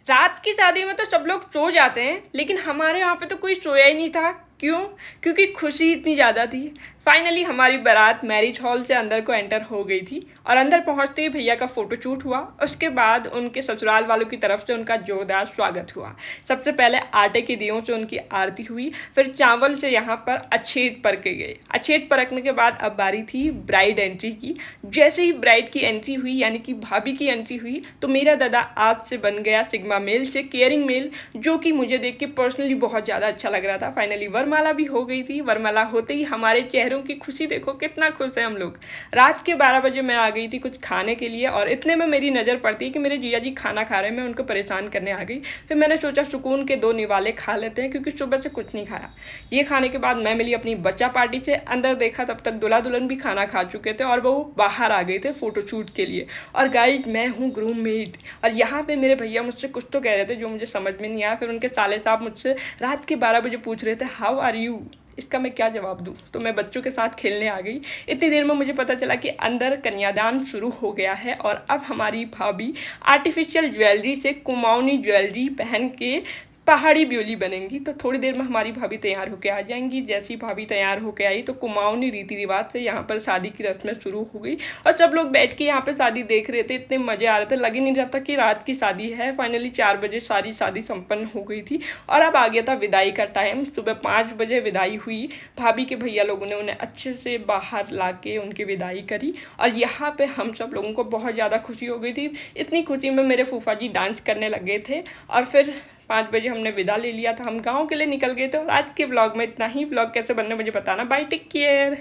रात की शादी में तो सब लोग सो जाते हैं, लेकिन हमारे यहाँ पे तो कोई सोया ही नहीं था। क्यों? क्योंकि खुशी इतनी ज़्यादा थी। फाइनली हमारी बारात मैरिज हॉल से अंदर को एंटर हो गई थी और अंदर पहुँचते ही भैया का फ़ोटोशूट हुआ। उसके बाद उनके ससुराल वालों की तरफ से उनका जोरदार स्वागत हुआ। सबसे पहले आटे के दियों से उनकी आरती हुई, फिर चावल से यहाँ पर अछेत परके गए। अछेत परखने के बाद अब बारी थी ब्राइड एंट्री की। जैसे ही ब्राइड की एंट्री हुई, यानी कि भाभी की एंट्री हुई, तो मेरा दादा आज से बन गया सिग्मा मेल से केयरिंग मेल, जो कि मुझे देख के पर्सनली बहुत ज़्यादा अच्छा लग रहा था। फाइनली वरमाला भी हो गई थी। वरमाला होते ही हमारे चेहरों की खुशी देखो, कितना खुश है हम लोग। रात के 12 बजे मैं आ गई थी कुछ खाने के लिए, और इतने में मेरी नज़र पड़ती है कि मेरे जीजा जी खाना खा रहे हैं। मैं उनको परेशान करने आ गई। फिर मैंने सोचा सुकून के 2 निवाले खा लेते हैं, क्योंकि सुबह से कुछ नहीं खाया। ये खाने के बाद मैं मिली अपनी बच्चा पार्टी से। अंदर देखा तब तक दूल्हा दुल्हन भी खाना खा चुके थे और वो बाहर आ गए थे फोटोशूट के लिए। और गाइज, मैं हूँ ग्रूम मेड, और यहाँ पे मेरे भैया मुझसे कुछ तो कह रहे थे जो मुझे समझ में नहीं आया। फिर उनके साले साहब मुझसे रात के 12 बजे पूछ रहे थे हाउ आर यू। इसका मैं क्या जवाब दूँ? तो मैं बच्चों के साथ खेलने आ गई। इतनी देर में मुझे पता चला कि अंदर कन्यादान शुरू हो गया है, और अब हमारी भाभी आर्टिफिशियल ज्वेलरी से कुमाऊनी ज्वेलरी पहन के पहाड़ी ब्योली बनेंगी। तो थोड़ी देर में हमारी भाभी तैयार होकर आ जाएंगी। जैसी भाभी तैयार होकर आई तो कुमाऊनी रीति रिवाज से यहाँ पर शादी की रस्में शुरू हो गई, और सब लोग बैठ के यहाँ पर शादी देख रहे थे। इतने मजे आ रहे थे, लग ही नहीं रहा था कि रात की शादी है। फाइनली 4 बजे सारी शादी संपन्न हो गई थी, और अब आ गया था विदाई का टाइम। सुबह 5 बजे विदाई हुई। भाभी के भैया लोगों ने उन्हें अच्छे से बाहर ला के उनकी विदाई करी, और यहाँ पे हम सब लोगों को बहुत ज़्यादा खुशी हो गई थी। इतनी खुशी में मेरे फूफा जी डांस करने लगे थे। और फिर 5 बजे हमने विदा ले लिया था, हम गाँव के लिए निकल गए थे। और आज के व्लॉग में इतना ही। व्लॉग कैसे बनने मुझे बताना। Bye, take care.